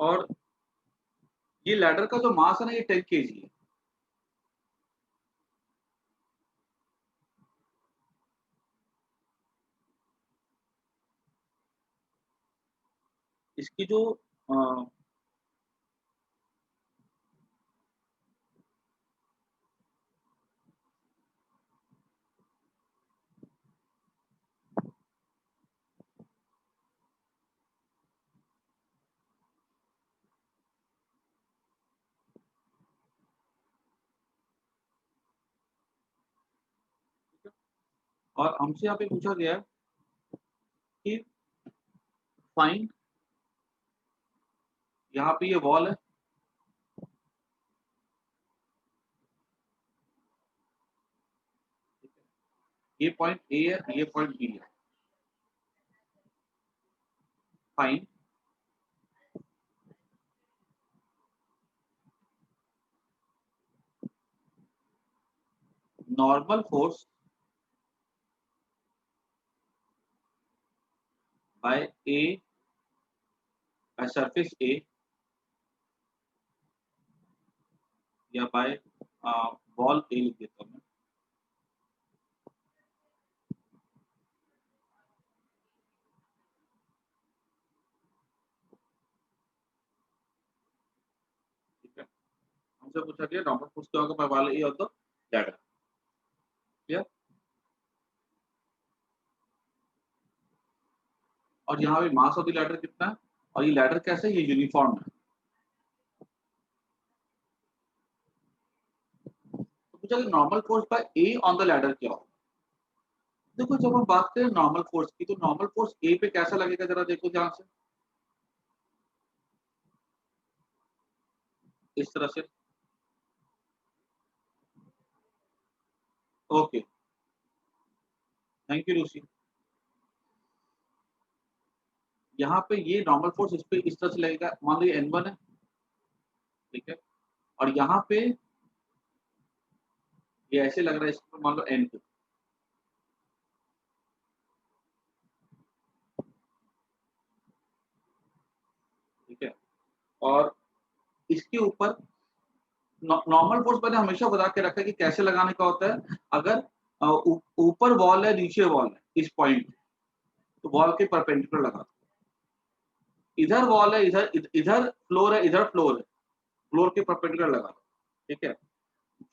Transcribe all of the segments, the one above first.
और ये लैडर का जो मास है ना, ये 10 kg है। इसकी जो और हमसे यहाँ पे पूछा गया है कि फाइंड, यहाँ पे ये वॉल है, ये पॉइंट ए है, ये पॉइंट बी है। Find normal force bye A, by surface A, या बाय वॉल ए लिख देता हूँ मैं। ठीक है, हमसे पूछा गया नॉर्मल फोर्स क्या होगा बाय वॉल ए और द लैडर। क्लियर। और यहाँ पे मास ऑफ द लैडर कितना है, और ये लैडर कैसे है, ये यूनिफॉर्म है। तो पूछा कि normal force bye A on the ladder क्या होगा। देखो जब हम बात करें नॉर्मल फोर्स की, तो नॉर्मल फोर्स ए पे कैसा लगेगा, जरा देखो ध्यान से, इस तरह से। ओके, थैंक यू रूसी। यहाँ पे ये नॉर्मल फोर्स इस पे इस तरह से लगेगा, मान लो ये N1 है, ठीक है, और यहाँ पे ये ऐसे लग रहा है, इस पर मान लो N2, ठीक है। और इसके ऊपर नॉर्मल फोर्स मैंने हमेशा बता के रखा है कि कैसे लगाने का होता है। अगर ऊपर वॉल है, नीचे वॉल है, इस पॉइंट तो वॉल के परपेंडिकुलर लगा दो। इधर वॉल है, इधर इधर फ्लोर है, इधर फ्लोर है, फ्लोर के परपेंडिकुलर लगा दो। ठीक है,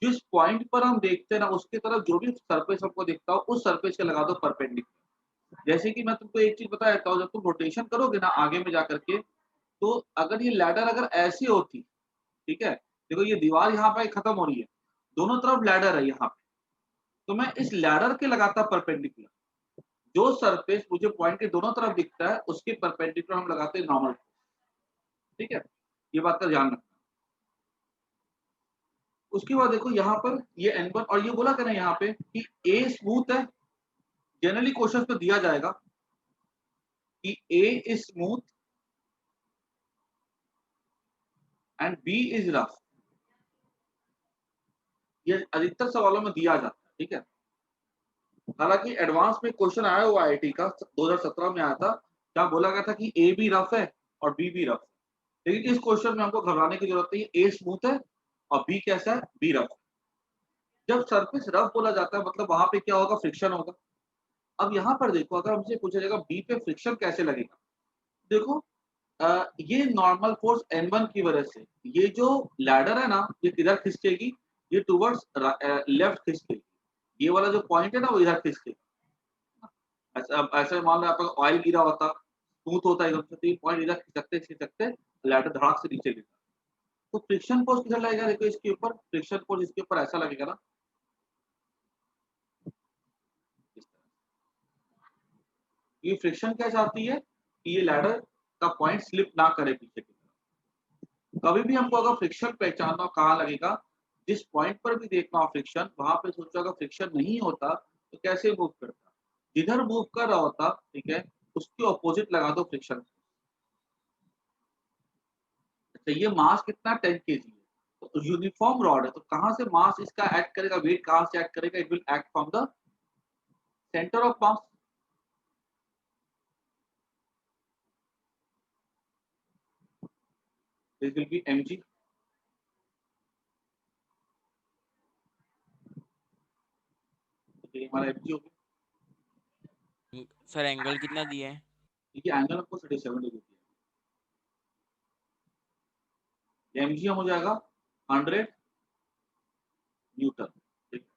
जिस पॉइंट पर हम देखते हैं ना, उसकी तरफ जो भी सरफेस हमको दिखता हो, उस सरफेस के लगा दो परपेंडिकुलर। जैसे कि मैं तुमको एक चीज बता देता हूँ, जब तुम रोटेशन करोगे ना आगे में जाकर के, तो अगर ये लैडर अगर ऐसी होती, ठीक है, देखो ये दीवार यहाँ पे खत्म हो रही है, दोनों तरफ लैडर है यहाँ पे, तो मैं इस लैडर के लगाता परपेंडिकुलर, जो सरफेस मुझे पॉइंट के दोनों तरफ दिखता है उसके परपेंडिकुलर हम लगाते हैं नॉर्मल। ठीक है, ये बात का ध्यान रखना। उसके बाद देखो यहाँ पर ये N1, और ये बोला था यहाँ पे कि ए स्मूथ है, जनरली क्वेश्चन पे दिया जाएगा कि a is smooth and b is rough. ये अधिकतर सवालों में दिया जाता है। ठीक है, हालांकि एडवांस में क्वेश्चन आया हुआ आईआईटी का 2017 में आया था, जहाँ बोला गया था कि ए भी रफ है और बी भी रफ है। लेकिन इस क्वेश्चन में हमको घबराने की जरूरत नहीं है, ए स्मूथ है और बी कैसा है, बी रफ है। जब सरफेस रफ बोला जाता है मतलब वहां पे क्या होगा, फ्रिक्शन होगा। अब यहाँ पर देखो, अगर हमसे पूछा जाएगा बी पे फ्रिक्शन कैसे लगेगा, देखो ये नॉर्मल फोर्स N1 की वजह से ये जो लैडर है ना, ये किधर खिसकेगी, ये टुवर्ड्स लेफ्ट खिसकेगी। ये वाला जो पॉइंट है ना, वो इधर खिसकेगा। ऐसा ऐसे मान लो आपका ऑयल गिरा होता, स्मूथ होता है एकदम से, तो ये पॉइंट इधर खिसकते खिसकते लैडर धड़ाक से नीचे गिरता। तो फ्रिक्शन फोर्स किधर लगेगा, देखो इसके ऊपर फ्रिक्शन फोर्स इसके ऊपर ऐसा लगेगा ना, इस तरह। ये फ्रिक्शन क्या चाहती है कि ये लैडर का पॉइंट स्लिप ना करे पीछे की तरफ। कभी भी हमको अगर फ्रिक्शन पहचानना हो कहाँ लगेगा, जिस पॉइंट पर भी देखना हो फ्रिक्शन, वहां पे सोचो अगर फ्रिक्शन नहीं होता तो कैसे मूव करता, जिधर मूव कर रहा होता, ठीक है, उसके ऑपोजिट लगा दो फ्रिक्शन। अच्छा, ये मास कितना 10 kg है, तो यूनिफॉर्म रॉड है, तो कहाँ से मास इसका एक्ट करेगा, वेट कहाँ से एक्ट करेगा, it will act from the centre of mass. This will be mg। ये हमारा mg हो गया। सर एंगल कितना दिया है? देखिए एंगल आपको 37 डिग्री दिया है। mg हो जाएगा 100 न्यूटन। ठीक है।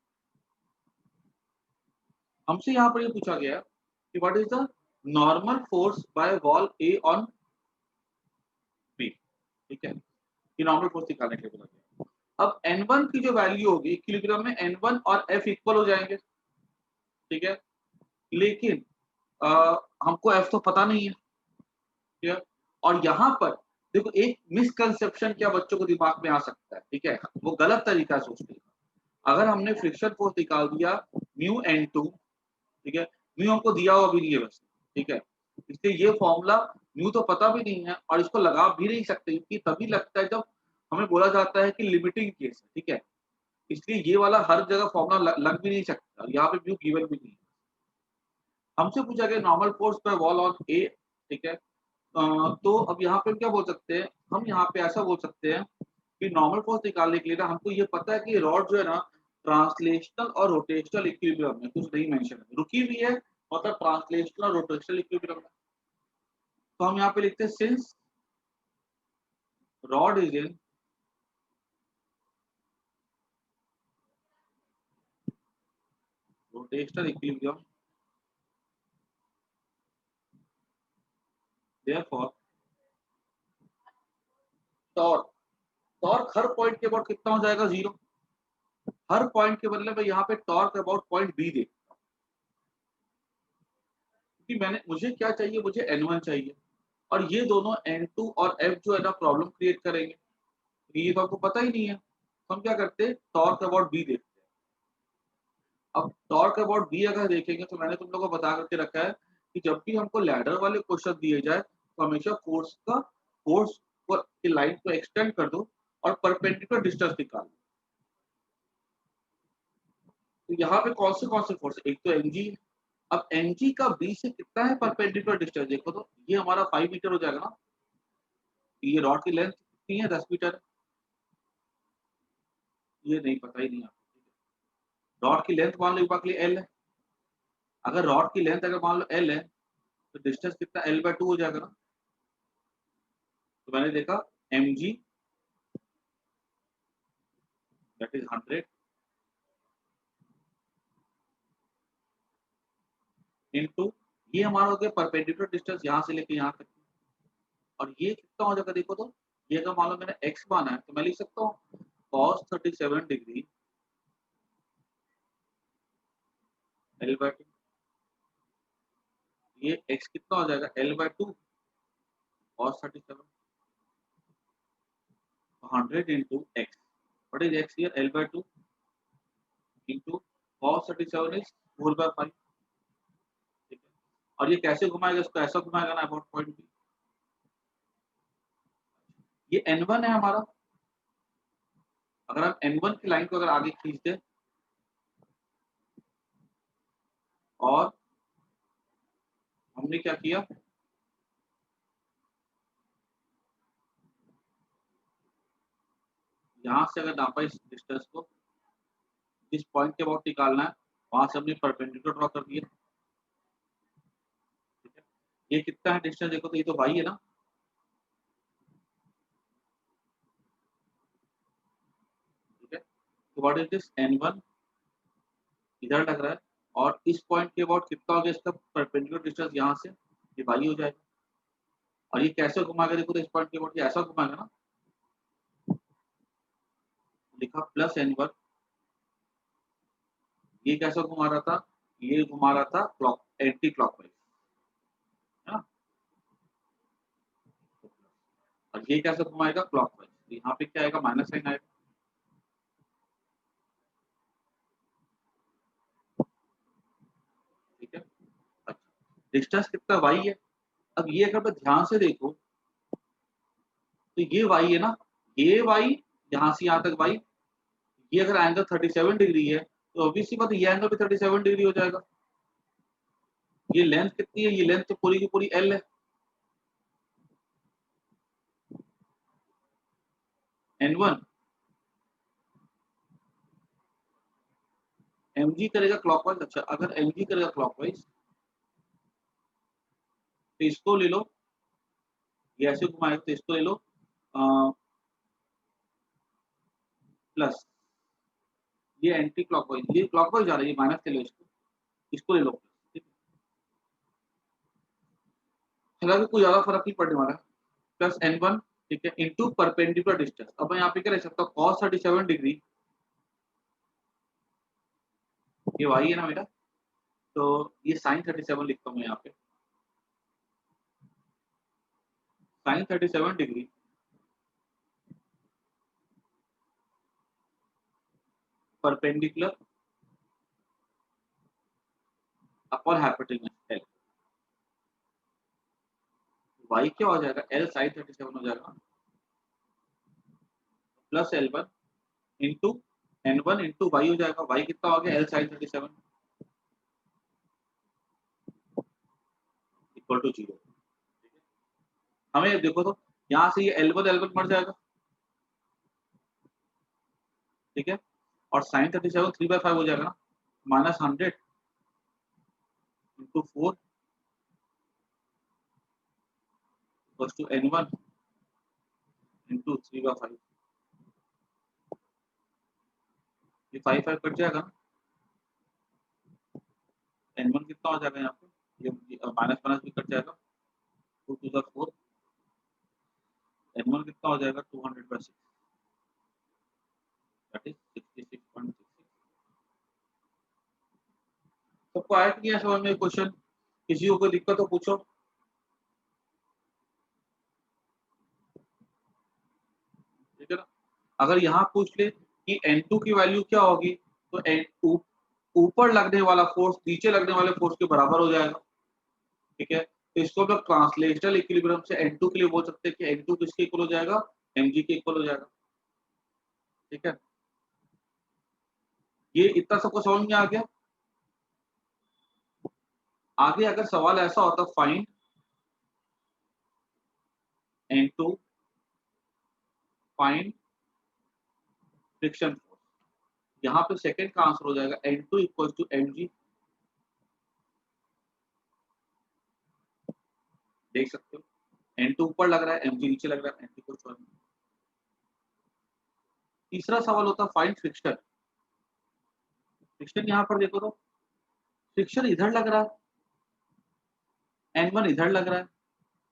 हमसे यहाँ पर ये पूछा गया कि what is the normal force by wall a on b. ठीक है, ये नॉर्मल फोर्स निकालने के लिए बोला गया। अब n1 की जो वैल्यू होगी किलोग्राम में, n1 और f इक्वल हो जाएंगे। ठीक है, लेकिन हमको f तो पता नहीं है। ठीक है, और यहाँ पर देखो एक मिसकंसेप्शन क्या बच्चों को दिमाग में आ सकता है। ठीक है, वो गलत तरीका सोचते हैं। अगर हमने फ्रिक्शन फोर्स निकाल दिया म्यू n2, ठीक है, म्यू हमको दिया हुआ भी नहीं है वैसे। ठीक है, इसलिए ये फॉर्मूला म्यू तो पता भी नहीं है और इसको लगा भी नहीं सकते, क्योंकि तभी लगता है जब हमें बोला जाता है कि लिमिटिंग केस है। ठीक है, इसलिए ये वाला हर जगह फॉर्मूला लग भी नहीं सकता, यहाँ पे म्यू गिवन भी नहीं है। हमसे पूछा गया नॉर्मल फोर्स पर वॉल ऑन ए। ठीक है, तो अब यहाँ पे क्या बोल सकते हैं हम, यहाँ पे ऐसा बोल सकते हैं कि नॉर्मल फोर्स निकालने के लिए ना हमको ये पता है कि रॉड जो है ना ट्रांसलेशनल और रोटेशनल इक्विलिब्रियम में, कुछ नहीं मेंशन है, रुकी हुई है, मतलब ट्रांसलेशनल और रोटेशनल इक्विलिब्रियम में। तो हम यहाँ पे लिखते हैं since rod is in rotational equilibrium, therefore torque, torque her point के अबाउट कितना हो जाएगा, 0। हर पॉइंट के बदले में यहाँ पे टॉर्क अबाउट पॉइंट बी दे, क्योंकि मुझे क्या चाहिए, मुझे n1 चाहिए, और ये दोनों n2 और f जो है ना प्रॉब्लम क्रिएट करेंगे। ये तो आपको पता ही नहीं है, तो हम क्या करते हैं टॉर्क अबाउट बी देखते हैं। अब टॉर्क अबाउट बी अगर देखेंगे तो मैंने तुम लोगों को बता करके रखा है कि जब भी हमको लैडर वाले क्वेश्चन दिए जाए तो हमेशा फोर्स की लाइन को एक्सटेंड कर दो और परपेंडिकुलर डिस्टेंस निकाल दो। तो यहाँ पे कौन से फोर्स, एक तो mg। अब mg का b से कितना है परपेंडिकुलर डिस्टेंस, देखो तो ये हमारा 5 मीटर हो जाएगा ना। ये रॉड की लेंथ कितनी है, 10 मीटर। ये नहीं पता ही नहीं आपको। रॉड की लेंथ मान लो के लिए l है। अगर रॉड की लेंथ अगर मान लो l है तो डिस्टेंस कितना l/2 हो जाएगा ना। तो मैंने देखा mg दैट इज 100 इनटू, ये हमारा हो गया परपेंडिकुलर डिस्टेंस यहाँ से लेके यहाँ तक। और ये कितना हो जाएगा देखो तो, ये अगर मान लो मैंने x माना है तो मैं लिख सकता हूँ cos 37 डिग्री l/2। ये x कितना हो जाएगा l/2 cos 37, 100 into x। What is x here? l/2 into cos 37 is 4/5। ठीक है, और ये कैसे घुमाएगा, इसको ऐसा घुमाएगा ना अबाउट पॉइंट बी। ये n1 है हमारा। अगर हम n1 की लाइन को अगर आगे खींच दें और हमने क्या किया, यहाँ से अगर नापा इस डिस्टेंस को, जिस पॉइंट के अबाउट निकालना है वहां से हमने परपेंडिकुलर ड्रॉ कर दिया। ठीक है, ये कितना है डिस्टेंस देखो तो, ये तो y है ना। ठीक है, तो व्हाट इज दिस n1 इधर लग रहा है, और इस पॉइंट के अबाउट कितना हो गया इसका परपेंडिकुलर डिस्टेंस यहाँ से, ये y हो जाएगा। और ये कैसे घुमाएगा देखो तो, इस पॉइंट के अबाउट ये ऐसा घुमाएगा ना, लिखा प्लस n1। ये कैसा घुमा रहा था, ये घुमा रहा था क्लॉक एंटी क्लॉकवाइज, है ना। और ये कैसे घुमाएगा क्लॉकवाइज, तो यहाँ पे क्या आएगा, माइनस साइन आएगा। ठीक है, अच्छा डिस्टेंस कितना y है। अब ये अगर मैं ध्यान से देखो तो ये y है ना, ये y यहाँ से यहाँ तक y, ये अगर एंगल 37 डिग्री है तो ऑब्वियसली बात है ये एंगल भी 37 डिग्री हो जाएगा। ये लेंथ कितनी है, ये लेंथ तो पूरी की पूरी l है। N1 mg करेगा क्लॉकवाइज। अच्छा, अगर mg करेगा क्लॉकवाइज तो इसको ले लो, ये ऐसे घुमाएगा तो इसको ले लो प्लस, ये एंटी क्लॉकवाइज, ये क्लॉकवाइज जा रही है, माइनस ले लो इसको ले लो प्लस। ठीक है, हालांकि कोई ज्यादा फर्क नहीं पड़ने वाला है। प्लस N1, ठीक है, इनटू परपेंडिकुलर डिस्टेंस। अब मैं यहाँ पे क्या लिख सकता हूँ, cos 37 डिग्री, ये y है ना मेरा, तो ये sin 37 लिखता हूँ मैं यहाँ पे, sin 37 degree perpendicular upon hypotenuse L। y क्या हो जाएगा, L sin 37 हो जाएगा plus L1 into N1 into y हो जाएगा, y कितना हो गया, L sin 37 इक्वल टू 0। हमें देखो तो यहाँ से ये L1 मर जाएगा, ठीक है, और sin 37 3/5 हो जाएगा ना, minus 100 into 4 equals to N1 into 3/5, ये 5 कट जाएगा ना, N1 कितना हो जाएगा यहाँ पे, ये माइनस माइनस भी कट जाएगा, 2 टू द 4, N1 कितना हो जाएगा 200/6, दैट इज 66.66। सबको आया कि नहीं समझ में क्वेश्चन, किसी को कोई दिक्कत हो पूछो। ठीक है ना, अगर यहाँ पूछ ले कि N2 की वैल्यू क्या होगी, तो ऊपर लगने वाला फोर्स नीचे लगने वाले फोर्स के बराबर हो जाएगा। ठीक है, तो इसको हम ट्रांसलेशनल इक्विलिब्रियम से N2 के लिए बोल सकते हैं कि N2 किसके इक्वल हो जाएगा, mg के इक्वल हो जाएगा। ठीक है, ये इतना सबको समझ में आ गया। आगे अगर सवाल ऐसा होता, find N2, find friction force, यहाँ पे सेकंड का आंसर हो जाएगा N2 इक्वल टू mg। देख सकते हो, N2 ऊपर लग रहा है, mg नीचे लग रहा है, N2 को छोड़। तीसरा सवाल होता है फाइंड फ्रिक्शन। फ्रिक्शन यहाँ पर देखो तो फ्रिक्शन इधर लग रहा है, N1 इधर लग रहा है,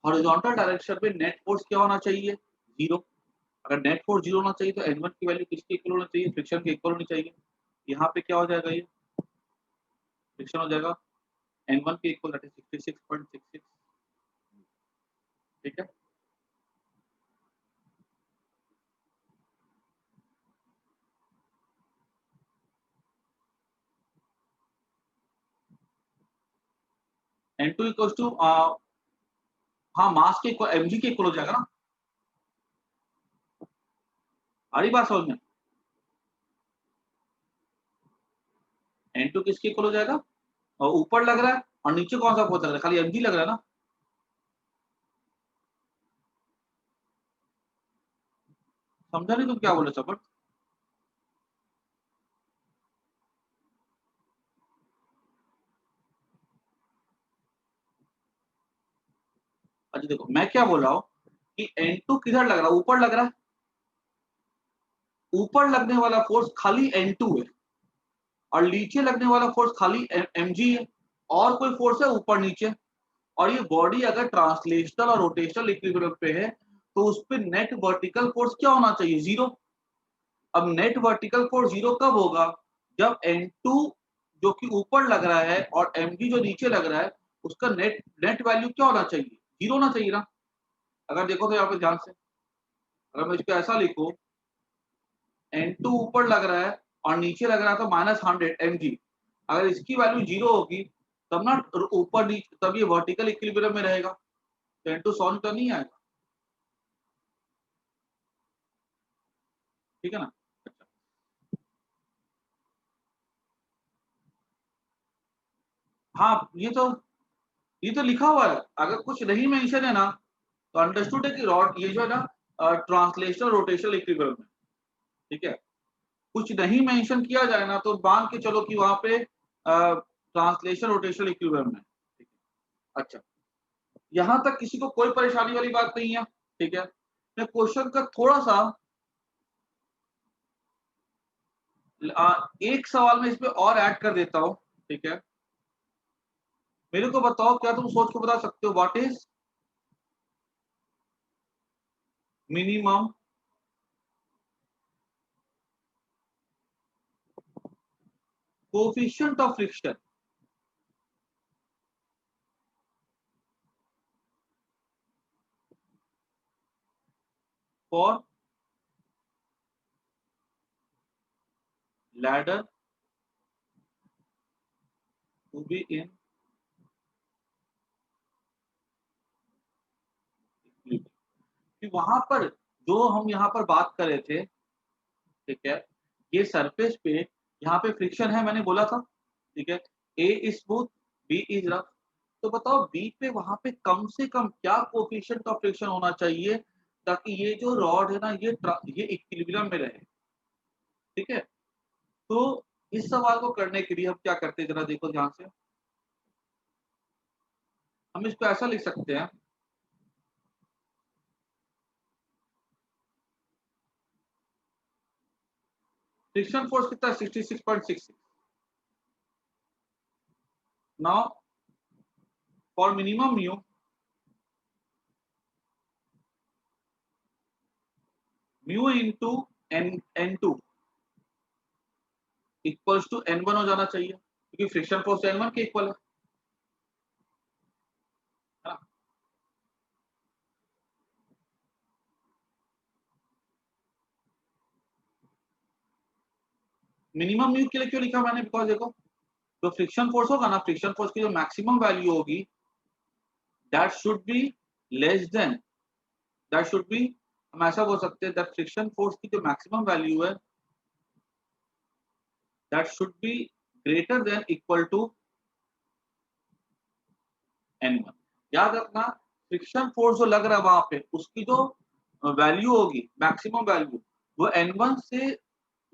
हॉरिजॉन्टल डायरेक्शन में नेट फोर्स क्या होना चाहिए, 0। अगर नेट फोर्स 0 होना चाहिए तो N1 की वैल्यू किसके इक्वल होना चाहिए, फ्रिक्शन के इक्वल होनी चाहिए। यहाँ पे क्या हो जाएगा, ये फ्रिक्शन हो जाएगा N1 के इक्वल, दैट इज 66.66। ठीक है, N2 इक्वल टू हाँ मास के इक्वल mg के इक्वल हो जाएगा ना, आ रही बात समझ में। N2 किसके इक्वल हो जाएगा, और ऊपर लग रहा है और नीचे कौन सा फोर्स लग रहा है, खाली mg लग रहा है ना। समझा नहीं तुम क्या बोले सपर। अच्छा देखो मैं क्या बोल रहा हूँ कि N2 किधर लग रहा है, ऊपर लग रहा है, ऊपर लगने वाला फोर्स खाली N2 है और नीचे लगने वाला फोर्स खाली mg है, और कोई फोर्स है ऊपर नीचे। और ये बॉडी अगर ट्रांसलेशनल और रोटेशनल इक्विलिब्रियम पे है तो उस पे नेट वर्टिकल फोर्स क्या होना चाहिए, 0। अब नेट वर्टिकल फोर्स 0 कब होगा, जब N2 जो कि ऊपर लग रहा है और mg जो नीचे लग रहा है उसका नेट नेट वैल्यू क्या होना चाहिए, 0 होना चाहिए ना। अगर देखो तो यहाँ पे ध्यान से, अगर मैं इसको ऐसा लिखूं, N2 ऊपर लग रहा है और नीचे लग रहा है तो -100 mg, अगर इसकी वैल्यू 0 होगी तब ना ऊपर नीचे, तब ये वर्टिकल इक्विलिब्रियम में रहेगा, तो N2 100 न्यूटन नहीं आएगा। ठीक है ना। अच्छा, हाँ ये तो लिखा हुआ है, अगर कुछ नहीं मेंशन है ना तो अंडरस्टूड है कि रॉड ये जो है ना ट्रांसलेशनल रोटेशनल इक्विलिब्रियम में, ठीक है। कुछ नहीं मेंशन किया जाए ना तो मान के चलो कि वहां पे ट्रांसलेशन रोटेशनल इक्विलिब्रियम में, ठीक है। अच्छा, यहां तक किसी को कोई परेशानी वाली बात नहीं है, ठीक है। मैं क्वेश्चन का थोड़ा सा एक सवाल में इसमें और ऐड कर देता हूं, ठीक है। मेरे को बताओ, क्या तुम सोच के बता सकते हो what is minimum coefficient of friction for ladder to be in कि वहां पर जो हम यहाँ पर बात कर रहे थे, ठीक है, ये सरफेस पे यहाँ पे फ्रिक्शन है, मैंने बोला था, ठीक है। A is smooth, b is rough. तो बताओ बी पे वहां पे कम से कम क्या कोएफिशिएंट ऑफ फ्रिक्शन होना चाहिए ताकि ये जो रॉड है ना ये इक्विलिब्रियम में रहे, ठीक है। तो इस सवाल को करने के लिए हम क्या करते हैं, जरा देखो ध्यान से। हम इसको ऐसा लिख सकते हैं, फ्रिक्शन फोर्स कितना है 66.66। Now for minimum mu into n2 equals to n1 हो जाना चाहिए क्योंकि फ्रिक्शन फोर्स n1 के इक्वल है ना। मिनिमम म्यू के लिए क्यों लिखा मैंने, बिकॉज देखो जो फ्रिक्शन फोर्स होगा ना, फ्रिक्शन फोर्स की जो मैक्सिमम वैल्यू होगी that should be less then, that should B, हम ऐसा बोल सकते हैं दैट फ्रिक्शन फोर्स की जो मैक्सिमम वैल्यू है that should be greater than equal to n1। याद रखना फ्रिक्शन फोर्स जो लग रहा है वहां पे उसकी जो वैल्यू होगी मैक्सिमम वैल्यू वो n1 से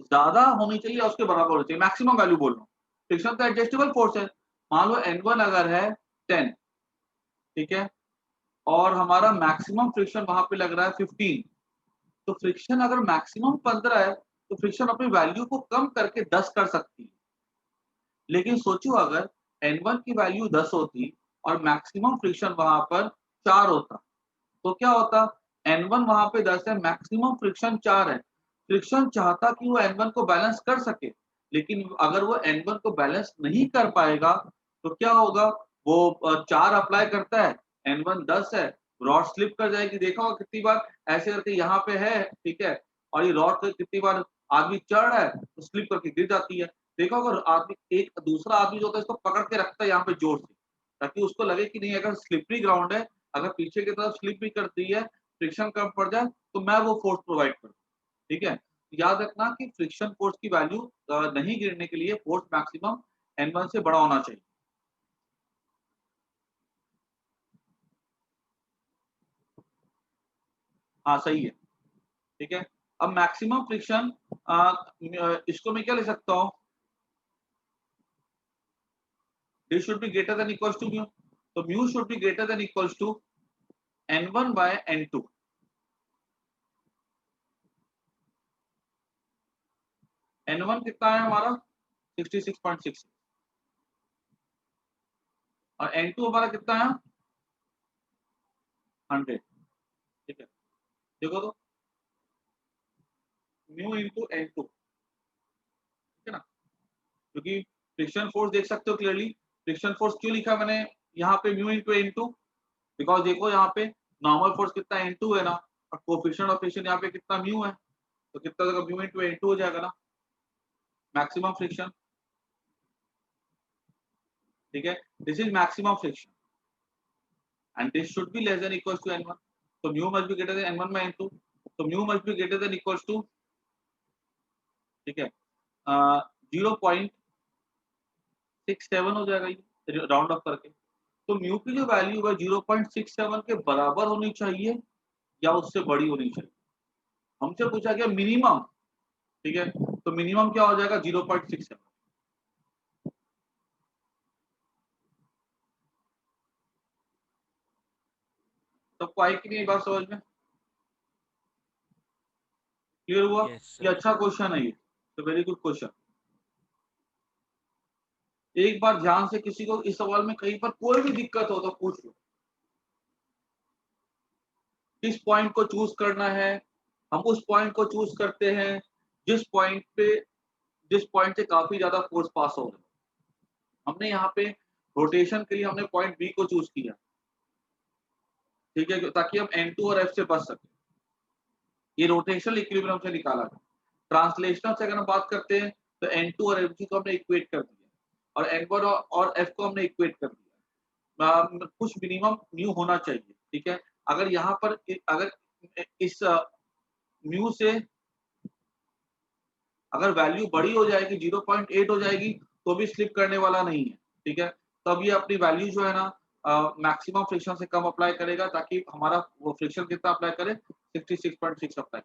ज्यादा होनी चाहिए या उसके बराबर होनी चाहिए, मैक्सिमम वैल्यू बोल रहा हूँ। फ्रिक्शन तो एडजस्टेबल फोर्स है, मान लो n1 अगर है 10, ठीक है, और हमारा मैक्सिमम फ्रिक्शन वहां पे लग रहा है 15, तो फ्रिक्शन अगर मैक्सिमम 15 है तो फ्रिक्शन अपनी वैल्यू को कम करके 10 कर सकती है। लेकिन सोचो अगर n1 की वैल्यू 10 होती और मैक्सिमम फ्रिक्शन वहां पर 4 होता तो क्या होता, n1 वहां पे 10 है, मैक्सिमम फ्रिक्शन 4 है। फ्रिक्शन चाहता कि वो n1 को बैलेंस कर सके, लेकिन अगर वो n1 को बैलेंस नहीं कर पाएगा तो क्या होगा, वो 4 अप्लाई करता है, n1 10 है, रॉड स्लिप कर जाएगी। देखा होगा कितनी बार ऐसे करके यहाँ पे है, ठीक है, और ये रॉड से कितनी बार आदमी चढ़ रहा है तो स्लिप करके गिर जाती है। देखा होगा आदमी, एक दूसरा आदमी जो होता है इसको पकड़ के रखता है यहाँ पे जोर से ताकि उसको लगे कि नहीं अगर स्लिपरी ग्राउंड है, अगर पीछे की तरफ स्लिप भी करती है, फ्रिक्शन कम पड़ जाए तो मैं वो फोर्स प्रोवाइड करूँ, ठीक है। याद रखना कि फ्रिक्शन फोर्स की वैल्यू नहीं गिरने के लिए फोर्स मैक्सिमम n1 से बड़ा होना चाहिए। हाँ सही है, ठीक है। अब मैक्सिमम फ्रिक्शन, इसको मैं क्या ले सकता हूँ, this should be greater than equals to mu, तो mu should be greater than equals to n1 by n2। n1 कितना है हमारा 66.6 और n2 हमारा कितना है 100, ठीक है। देखो तो म्यू इंटू n2, ठीक है ना, क्योंकि फ्रिक्शन फोर्स देख सकते हो क्लियरली, फ्रिक्शन फोर्स क्यों लिखा मैंने यहाँ पे म्यू इंटू n2, बिकॉज देखो यहाँ पे नॉर्मल फोर्स कितना n2 है ना, और कोएफिशिएंट ऑफ फ्रिक्शन यहाँ पे कितना म्यू है, तो कितना जगह म्यू इंटू n2 हो जाएगा ना, मैक्सिमम फ्रिक्शन, ठीक है। This is maximum friction and this should be less than equals to n1, तो mu must be greater than n1 by n2, तो mu must be greater than equals to, ठीक है, 0.67 हो जाएगा ये राउंड ऑफ करके। तो म्यू की जो वैल्यू है 0.67 के बराबर होनी चाहिए या उससे बड़ी होनी चाहिए, हमसे पूछा गया मिनिमम, ठीक है, तो मिनिमम क्या हो जाएगा 0.67। सबको आई कि नहीं बात समझ में? क्लियर हुआ? यस ये सर। अच्छा क्वेश्चन है, ये तो वेरी गुड क्वेश्चन। एक बार ध्यान से, किसी को इस सवाल में कहीं पर कोई भी दिक्कत हो तो पूछ लो, किस पॉइंट को चूज करना है। हम उस पॉइंट को चूज करते हैं जिस पॉइंट से काफी ज्यादा फोर्स पास हो रहा है। हमने यहाँ पे रोटेशन के लिए हमने पॉइंट बी को चूज किया, ठीक है, ताकि हम N2 और F से बच सके। ये रोटेशनल इक्विलिब्रियम से निकाला था। ट्रांसलेशनल से अगर हम बात करते हैं तो N2 और Fg को हमने इक्वेट कर दिया और N1 और F को हमने इक्वेट कर दिया। कुछ मिनिमम म्यू होना चाहिए, ठीक है। अगर यहाँ पर अगर इस म्यू से अगर वैल्यू बड़ी हो जाएगी, 0.8 हो जाएगी, तो भी स्लिप करने वाला नहीं है, ठीक है। तब ये अपनी वैल्यू जो है ना मैक्सिमम फ्रिक्शन से कम अप्लाई करेगा, ताकि हमारा वो फ्रिक्शन कितना अप्लाई करे, 66.6 अप्लाई।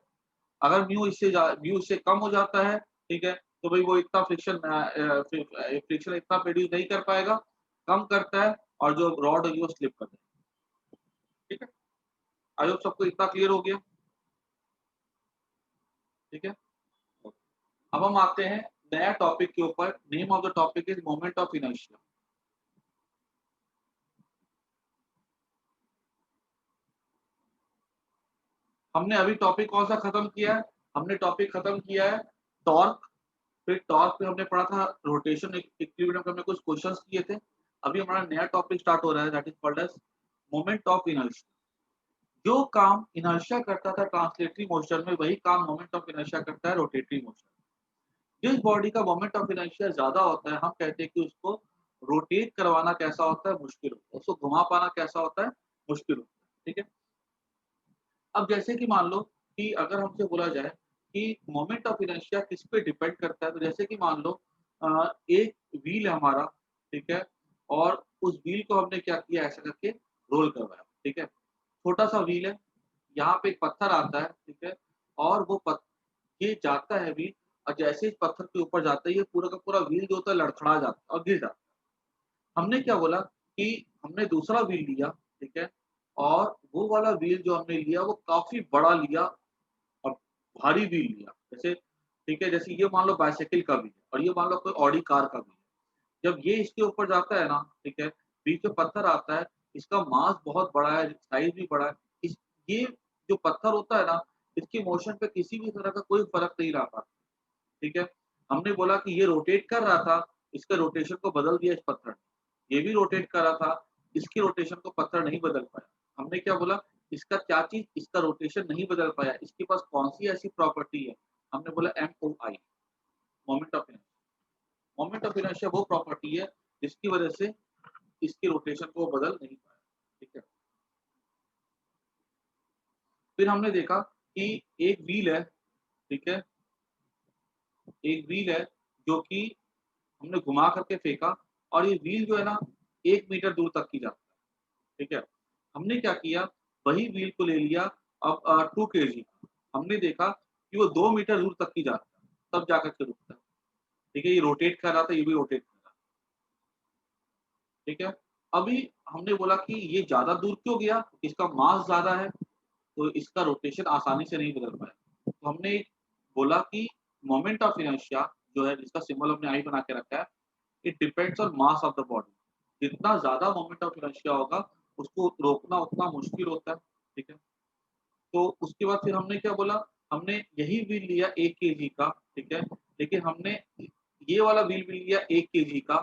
अगर म्यू इससे कम हो जाता है, ठीक है, तो भाई वो इतना फ्रिक्शन इतना प्रोड्यूस नहीं कर पाएगा, कम करता है, और जो रॉड होगी वो स्लिप कर देगा, ठीक है। आई होप सबको इतना क्लियर हो गया, ठीक है। अब हम आते हैं नया टॉपिक के ऊपर। Name of the topic is moment of inertia. हमने अभी टॉपिक कौन सा खत्म किया है? हमने टॉपिक खत्म किया है टॉर्क। फिर टॉर्क पे हमने पढ़ा था रोटेशन इक्विलिब्रियम, हमने कुछ क्वेश्चंस किए थे। अभी हमारा नया टॉपिक स्टार्ट हो रहा है, that is called as moment of inertia. जो काम इनर्शिया करता था ट्रांसलेटरी मोशन में, वही काम मोमेंट ऑफ इनर्शिया करता है रोटेटरी मोशन। जिस बॉडी का मोमेंट ऑफ इनर्शिया ज्यादा होता है, हम कहते हैं कि उसको रोटेट करवाना कैसा होता है, मुश्किल होता है। उसको घुमा पाना कैसा होता है, मुश्किल होता है, ठीक है। अब जैसे कि मान लो कि अगर हमसे बोला जाए कि मोमेंट ऑफ इनर्शिया किस पे डिपेंड करता है, तो जैसे कि मान लो एक व्हील है हमारा, ठीक है, और उस व्हील को हमने क्या किया, ऐसा करके रोल करवाया, ठीक है। छोटा सा व्हील है, यहाँ पे एक पत्थर आता है, ठीक है, और वो ये जाता है व्हील, और जैसे इस पत्थर के ऊपर जाता है, ये पूरा का पूरा व्हील जो होता है लड़खड़ा जाता है और गिर जाता है। हमने क्या बोला कि हमने दूसरा व्हील लिया, ठीक है, और वो वाला व्हील जो हमने लिया वो काफी बड़ा लिया और भारी व्हील लिया। जैसे, ठीक है, जैसे ये मान लो बाइसाइकिल का व्हील है और ये मान लो कोई ऑडी कार का व्हील है। जब ये इसके ऊपर जाता है ना, ठीक है, बीच में पत्थर आता है, इसका मास बहुत बड़ा है, साइज भी बड़ा है। इस ये जो पत्थर होता है ना, इसकी मोशन पे किसी भी तरह का कोई फर्क नहीं ला पाता, ठीक है। हमने बोला कि ये रोटेट कर रहा था, इसके रोटेशन को बदल दिया इस पत्थर ने। ये भी रोटेट कर रहा था, इसकी रोटेशन को पत्थर नहीं बदल पाया। हमने क्या बोला, इसका क्या चीज इसका रोटेशन नहीं बदल पाया, इसके पास कौन सी ऐसी प्रॉपर्टी है? हमने बोला MOI, moment of inertia. Moment of inertia वो प्रॉपर्टी है जिसकी वजह से इसकी रोटेशन को बदल नहीं पाया, ठीक है। फिर हमने देखा कि एक व्हील है, ठीक है, एक व्हील है जो कि हमने घुमा करके फेंका, और ये व्हील जो है ना 1 मीटर दूर तक की जाता है, ठीक है। हमने क्या किया, वही व्हील को ले लिया, अब 2 kg हमने देखा कि वो 2 मीटर दूर तक की जाता है, तब जाकर के रुकता है, ठीक है। ये रोटेट कर रहा था, ये भी रोटेट कर रहा था, ठीक है। अभी हमने बोला कि ये ज्यादा दूर क्यों गया, इसका मास ज्यादा है, तो इसका रोटेशन आसानी से नहीं बदल पाया। तो हमने बोला कि मोमेंट ऑफ इनर्शिया जो है, जिसका सिंबल हमने आई बना के रखा है, it depends on mass of the body. जितना ज्यादा मोमेंट ऑफ इनर्शिया होगा, उसको रोकना उतना मुश्किल होता है, ठीक है। तो उसके बाद फिर हमने क्या बोला, हमने यही व्हील लिया 1 kg का, ठीक है, लेकिन हमने ये वाला व्हील भी लिया 1 kg का,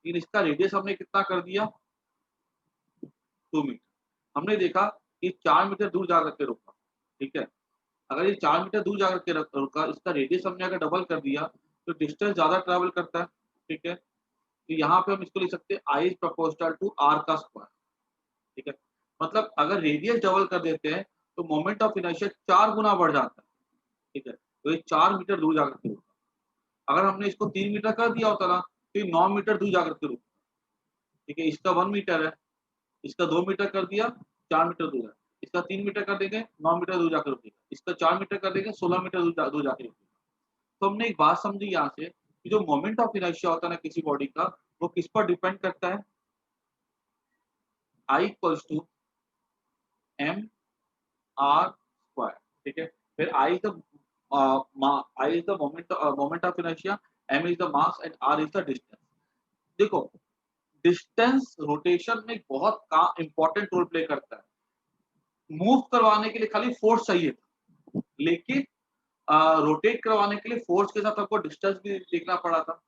लेकिन इसका रेडियस हमने कितना कर दिया, 2 मीटर। हमने देखा कि 4 मीटर दूर जाकर के रुका, ठीक है। अगर ये 4 मीटर दूर जाकर के रुका, इसका रेडियस हमने अगर डबल कर दिया, तो डिस्टेंस ज्यादा ट्रेवल करता है, ठीक है। तो यहाँ पे हम इसको लिख सकते हैं I is proportional to R का स्क्वायर, ठीक है। मतलब अगर रेडियस डबल कर देते हैं तो मोमेंट ऑफ इनर्शिया 4 गुना बढ़ जाता है, ठीक है। तो ये 4 मीटर दूर जाकर के रुका। अगर हमने इसको 3 मीटर कर दिया होता ना, तो ये 9 मीटर दूर जाकर के रुका, ठीक है। इसका 1 मीटर है, इसका 2 मीटर कर दिया, 4 मीटर दूर है। इसका 3 मीटर कर देंगे, 9 मीटर दूर जाकर रुकेगा। इसका 4 मीटर कर देंगे, 16 मीटर दूर जाके रुकेगा। तो हमने एक बात समझी यहाँ से कि जो मोमेंट ऑफ इनर्शिया होता है ना किसी बॉडी का, वो किस पर डिपेंड करता है? I equals to m r square, ठीक है। फिर I is the I is the moment of inertia, m is the mass and r is the distance. देखो, डिस्टेंस रोटेशन में बहुत का इंपॉर्टेंट रोल प्ले करता है। मूव करवाने के लिए खाली फोर्स चाहिए था, लेकिन रोटेट करवाने के लिए फोर्स के साथ आपको डिस्टेंस भी देखना पड़ा था।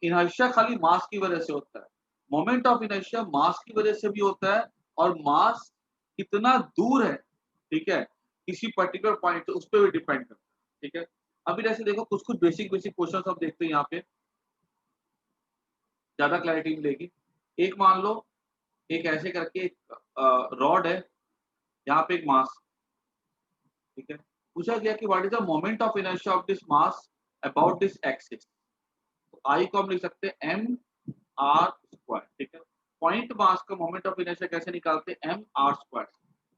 इनर्शिया खाली मास की वजह से होता है, मोमेंट ऑफ इनर्शिया मास की वजह से भी होता है, और मास कितना दूर है, ठीक है, किसी पर्टिकुलर पॉइंट उस पर भी डिपेंड करता है, ठीक है। अभी जैसे देखो कुछ कुछ बेसिक बेसिक क्वेश्चन हम देखते हैं यहाँ पे, ज्यादा क्लैरिटी मिलेगी। एक मान लो, एक ऐसे करके एक रॉड है, यहाँ पे एक मास, ठीक है। पूछा गया कि what is the moment of inertia of this mass about this axis. तो आई को हम लिख सकते हैं एम आर स्क्वायर, ठीक है। पॉइंट मास का मोमेंट ऑफ इनर्शिया कैसे निकालते हैं? M r square,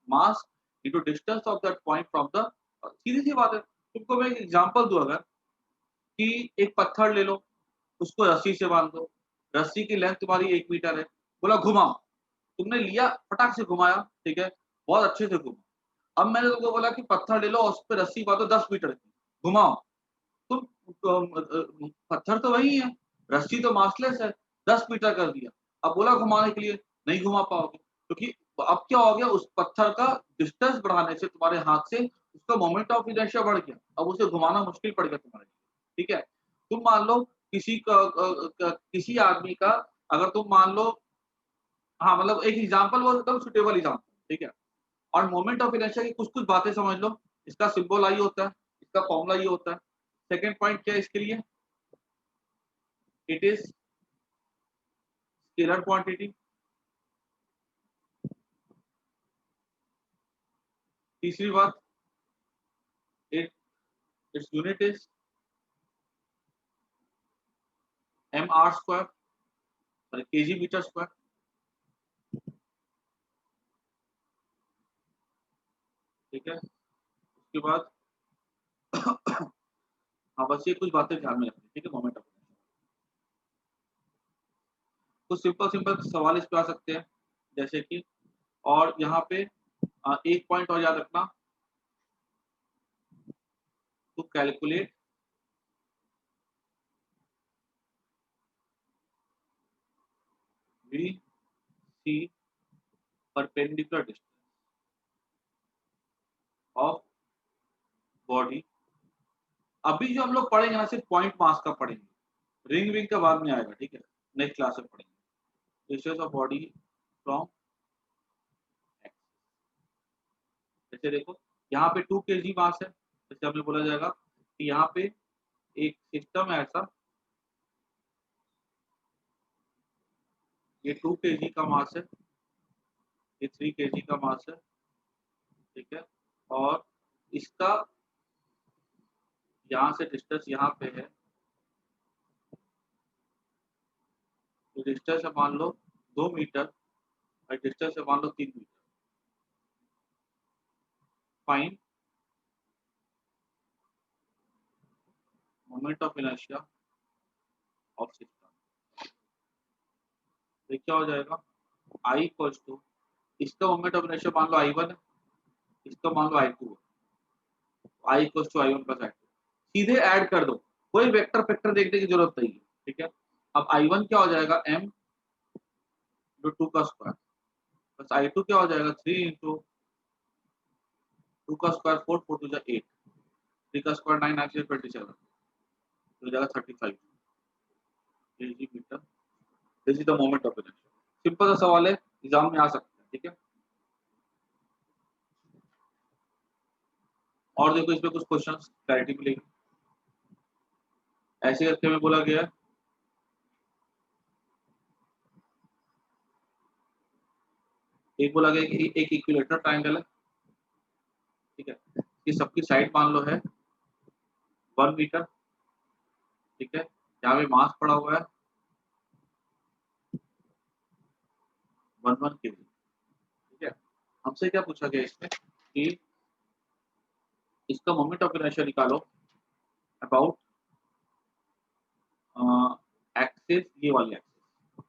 mass into distance of that point from the, सीधी सी बात है। तुमको मैं एक एग्जांपल दूं, अगर कि एक पत्थर ले लो, उसको रस्सी से बांध दो, रस्सी की लेंथ तुम्हारी 1 मीटर है, बोला घुमाओ, तुमने लिया, फटाक से घुमाया, ठीक है, बहुत अच्छे से घुमा। अब मैंने तुमको बोला कि पत्थर ले लो और उस पर रस्सी बांधो 10 मीटर की, घुमाओ, तुम पत्थर तो वही है, रस्सी तो मासलेस है, 10 मीटर कर दिया। अब बोला घुमाने के लिए, नहीं घुमा पाओगे, क्योंकि अब क्या हो गया, उस पत्थर का डिस्टेंस बढ़ाने से तुम्हारे हाथ से उसका मोमेंट ऑफ इनर्शिया बढ़ गया, अब उसे घुमाना मुश्किल पड़ गया तुम्हारे लिए, ठीक है। तुम मान लो किसी आदमी का, अगर तुम मान लो, हाँ मतलब एक एग्जाम्पल वो एकदम सुटेबल एग्जाम्पल, ठीक है। और मोमेंट ऑफ इनर्शिया की कुछ कुछ बातें समझ लो, इसका सिंबल आई होता है, इसका फॉर्मूला ये होता है। सेकंड पॉइंट क्या है इसके लिए? It is scalar quantity. तीसरी बात, it its unit is m r square, sorry kg metre square, ठीक है। उसके बाद हाँ बस ये कुछ बातें ध्यान में रखनी, ठीक है। मोमेंट ऑफ इनर्शिया, कुछ सिंपल सिंपल सवाल इस पे आ सकते हैं, जैसे कि, और यहाँ पे एक पॉइंट और याद रखना, to calculate we see perpendicular distance of body. अभी जो हम लोग पढ़ेंगे ना, सिर्फ पॉइंट मास का पढ़ेंगे, रिंग विंग का बाद में आएगा, ठीक है, नेक्स्ट क्लास में पढ़ेंगे। Distance of body from x, जैसे देखो यहाँ पे 2 kg मास है, जैसे हमें बोला जाएगा कि यहाँ पे एक सिस्टम है ऐसा, ये 2 kg का मास है, ये 3 kg का मास है, ठीक है। और इसका यहाँ से डिस्टेंस यहाँ पे है, तो डिस्टेंस है मान लो 2 मीटर, और डिस्टेंस है मान लो 3 metre. Fine moment of inertia of system, तो क्या हो जाएगा? आई इक्वल्स टू, इसका मोमेंट ऑफ इनर्शिया मान लो I1 है, इसका मान लो I2 है, आई equals to I1 plus I2, सीधे ऐड कर दो, कोई वेक्टर फैक्टर देखने की जरूरत नहीं है, ठीक है। अब I1 क्या हो जाएगा? m इंटू 2 का स्क्वायर, प्लस I2 क्या हो जाएगा? 3 इंटू 2 का स्क्वायर 4, 4 टू जा 8, 3 का स्क्वायर 9, 9 से 27, तो हो जाएगा 35 kg metre. This is the moment of inertia. Simple सा सवाल है, एग्जाम में आ सकता है, ठीक है। और देखो इसमें कुछ क्वेश्चंस क्लैरिटी मिलेगी, ऐसे करके हमें बोला गया है, एक बोला गया कि एक इक्विलेटरल ट्रायंगल है, ठीक है, कि सबकी साइड मान लो है 1 मीटर, ठीक है, यहाँ पे मास पड़ा हुआ है 1 kg, ठीक है। हमसे क्या पूछा गया इसमें कि इसका मोमेंट ऑफ इनर्शिया निकालो अबाउट एक्सिस, ये वाली एक्सिस,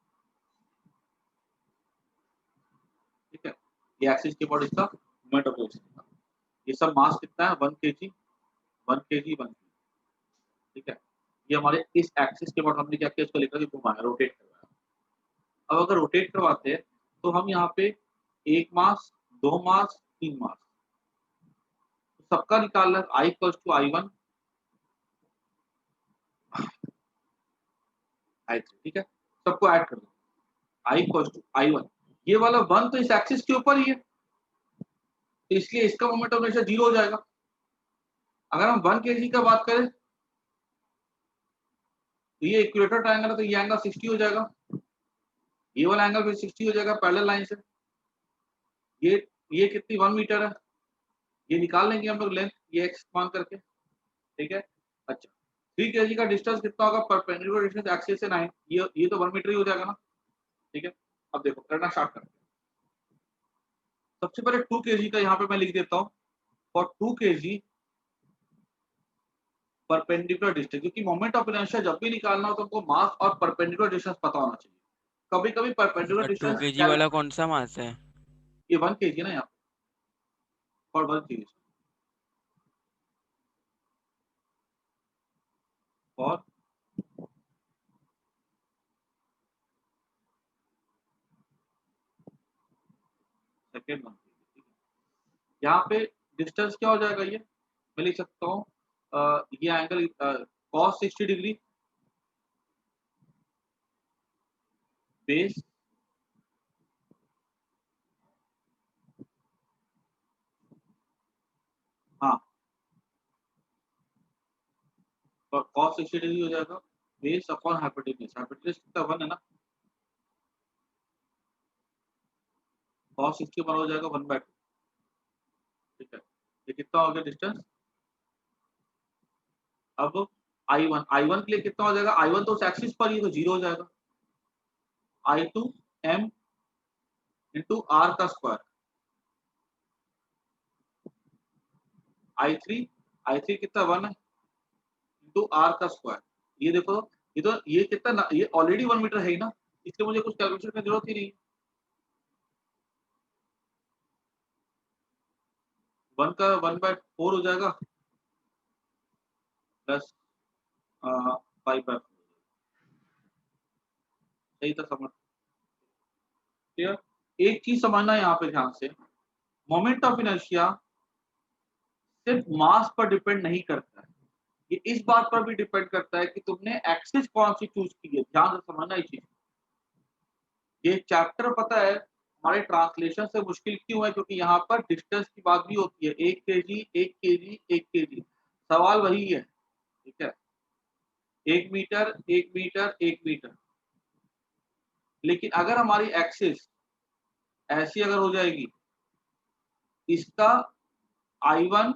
ठीक है, ये एक्सिस के अबाउट इसका मोमेंट ऑफ इनर्शिया। ये सब मास कितना है 1 kg 1 kg 1 kg, ठीक है। ये हमारे इस एक्सिस के अबाउट हमने क्या किया, इसको लेकर के घुमाया, रोटेट करवाया। अब अगर रोटेट करवाते हैं तो हम यहाँ पे 1 मास 2 मास 3 मास सबका निकालना है। I equals to I1 I3, ठीक है, सबको ऐड कर दो। I इक्वल्स टू I1, ये वाला 1 तो इस एक्सिस के ऊपर ही है, तो इसलिए इसका मोमेंट ऑफ इनर्शिया 0 हो जाएगा। अगर हम 1 kg का बात करें तो ये इक्वेटर ट्रायंगल है, तो ये एंगल 60 हो जाएगा, ये वाला एंगल भी 60 हो जाएगा पैरेलल लाइन से। ये कितनी 1 मीटर है, ये निकाल लेंगे हम लोग लेंथ, ये x मान करके, ठीक है। अच्छा 3 kg का डिस्टेंस कितना होगा परपेंडिकुलर डिस्टेंस एक्सिस से 9, ये तो 1 मीटर ही हो जाएगा ना, ठीक है। अब देखो करना स्टार्ट करते हैं। सबसे पहले 2 kg का यहाँ पे मैं लिख देता हूँ, फॉर 2 kg परपेंडिकुलर डिस्टेंस, क्योंकि मोमेंट ऑफ इनर्शिया जब भी निकालना हो तो हमको मास और परपेंडिकुलर डिस्टेंस पता होना चाहिए। कभी कभी परपेंडिकुलर और 2 डिस्टेंस kg वाला कौन सा मास है? ये 1 kg ना यहाँ फॉर 1 kg और सेकेंड 1 kg, यहाँ पे डिस्टेंस क्या हो जाएगा, ये मैं लिख सकता हूँ ये एंगल cos 60 डिग्री बेस हाँ और cos 60 डिग्री हो जाएगा बेस अपॉन हाइपोटेन्यूज, हाइपोटेन्यूज कितना 1 है ना, cos 60 वन हो जाएगा 1/2, ठीक है। ये कितना हो गया डिस्टेंस। अब I1 के लिए कितना हो जाएगा, I1 तो उस एक्सिस पर ही तो 0 हो जाएगा, I2 m इंटू आर का स्क्वायर, I3 कितना 1 है इंटू आर का स्क्वायर। ये देखो ये कितना ये ऑलरेडी 1 मीटर है ही ना, इसलिए मुझे कुछ कैलकुलेशन की जरूरत ही नहीं। 1 का 1/4 हो जाएगा प्लस 5/4, सही था समझ, क्लियर। एक चीज समझना यहाँ पे ध्यान से, मोमेंट ऑफ इनर्शिया सिर्फ मास पर डिपेंड नहीं करता है, ये इस बात पर भी डिपेंड करता है कि तुमने एक्सिस कौन सी चूज की है। ध्यान से समझना ये चीज, ये चैप्टर पता है हमारे ट्रांसलेशन से मुश्किल क्यों है, क्योंकि यहाँ पर डिस्टेंस की बात भी होती है, 1 kg 1 kg 1 kg, सवाल वही है, ठीक है, 1 मीटर 1 मीटर 1 मीटर। लेकिन अगर हमारी एक्सिस ऐसी अगर हो जाएगी, इसका I1